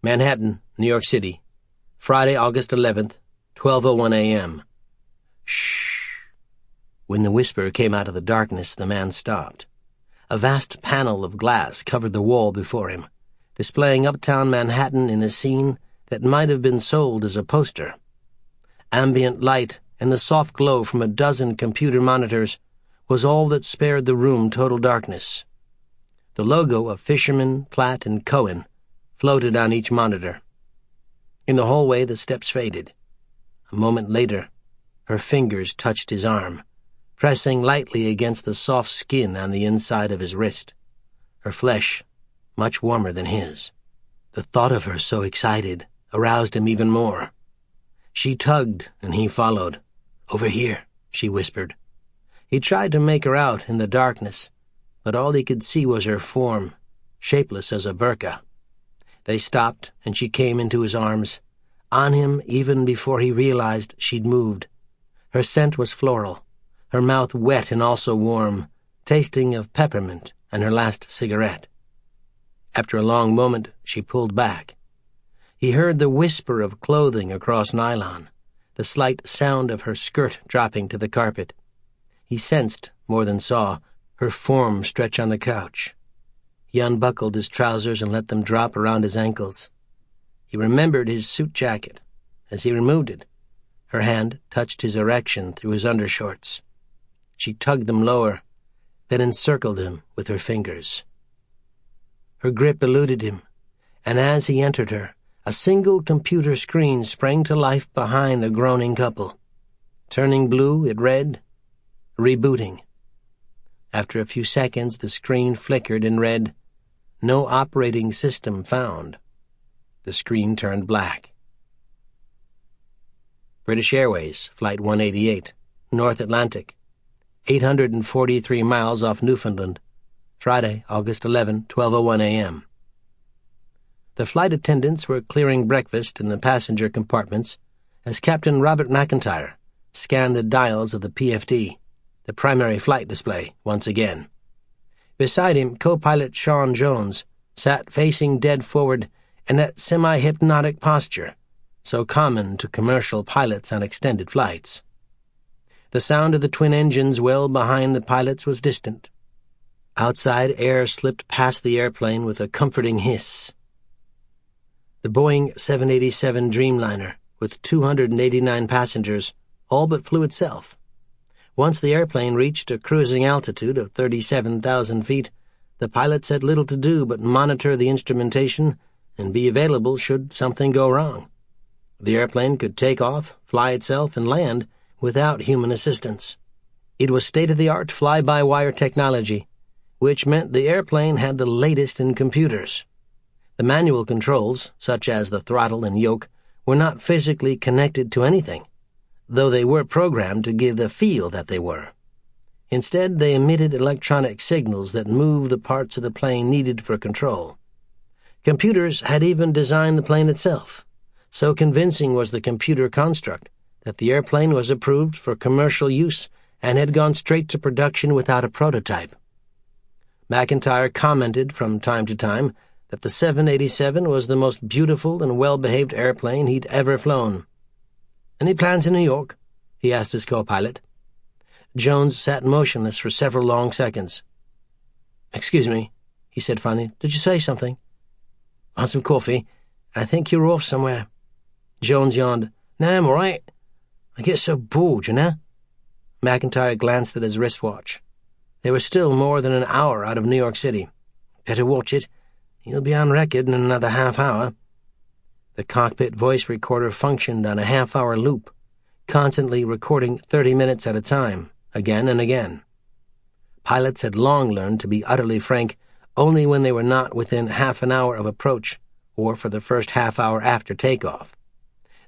Manhattan, New York City. Friday, August 11th, 12:01 a.m. Shh. When the whisper came out of the darkness, the man stopped. A vast panel of glass covered the wall before him, displaying uptown Manhattan in a scene that might have been sold as a poster. Ambient light and the soft glow from a dozen computer monitors was all that spared the room total darkness. The logo of Fisherman, Platt, and Cohen floated on each monitor. In the hallway, the steps faded. A moment later, her fingers touched his arm, pressing lightly against the soft skin on the inside of his wrist. Her flesh, much warmer than his. The thought of her so excited aroused him even more. She tugged, and he followed. "Over here," she whispered. He tried to make her out in the darkness, but all he could see was her form, shapeless as a burqa. They stopped, and she came into his arms, on him even before he realized she'd moved. Her scent was floral, her mouth wet and also warm, tasting of peppermint and her last cigarette. After a long moment, she pulled back. He heard the whisper of clothing across nylon, the slight sound of her skirt dropping to the carpet. He sensed, more than saw, her form stretch on the couch. He unbuckled his trousers and let them drop around his ankles. He remembered his suit jacket. As he removed it, her hand touched his erection through his undershorts. She tugged them lower, then encircled him with her fingers. Her grip eluded him, and as he entered her, a single computer screen sprang to life behind the groaning couple. Turning blue, it read, "Rebooting." After a few seconds, the screen flickered and read, "No operating system found." The screen turned black. British Airways, Flight 188, North Atlantic, 843 miles off Newfoundland, Friday, August 11, 12:01 a.m. The flight attendants were clearing breakfast in the passenger compartments as Captain Robert McIntyre scanned the dials of the PFD, the primary flight display, once again. Beside him, co-pilot Sean Jones sat facing dead forward in that semi-hypnotic posture, so common to commercial pilots on extended flights. The sound of the twin engines well behind the pilots was distant. Outside, air slipped past the airplane with a comforting hiss. The Boeing 787 Dreamliner, with 289 passengers, all but flew itself. Once the airplane reached a cruising altitude of 37,000 feet, the pilots had little to do but monitor the instrumentation and be available should something go wrong. The airplane could take off, fly itself, and land without human assistance. It was state-of-the-art fly-by-wire technology, which meant the airplane had the latest in computers. The manual controls, such as the throttle and yoke, were not physically connected to anything, though they were programmed to give the feel that they were. Instead, they emitted electronic signals that moved the parts of the plane needed for control. Computers had even designed the plane itself. So convincing was the computer construct that the airplane was approved for commercial use and had gone straight to production without a prototype. McIntyre commented from time to time that the 787 was the most beautiful and well-behaved airplane he'd ever flown. "Any plans in New York?" he asked his co-pilot. Jones sat motionless for several long seconds. "Excuse me," he said finally. "Did you say something?" "Want some coffee? I think you were off somewhere." Jones yawned. "No, I'm all right. I get so bored, you know." McIntyre glanced at his wristwatch. They were still more than an hour out of New York City. "Better watch it. You'll be on record in another half hour." The cockpit voice recorder functioned on a half-hour loop, constantly recording 30 minutes at a time, again and again. Pilots had long learned to be utterly frank only when they were not within half an hour of approach or for the first half hour after takeoff.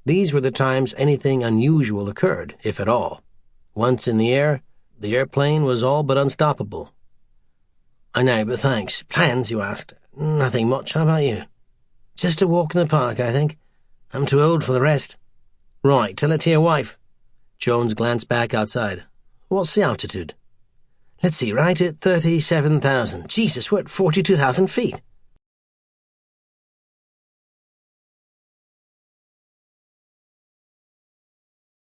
These were the times anything unusual occurred, if at all. Once in the air, the airplane was all but unstoppable. "I know, but thanks. Plans, you asked? Nothing much. How about you?" "Just a walk in the park, I think. I'm too old for the rest." "Right, tell it to your wife." Jones glanced back outside. "What's the altitude?" "Let's see, right at 37,000. Jesus, we're at 42,000 feet."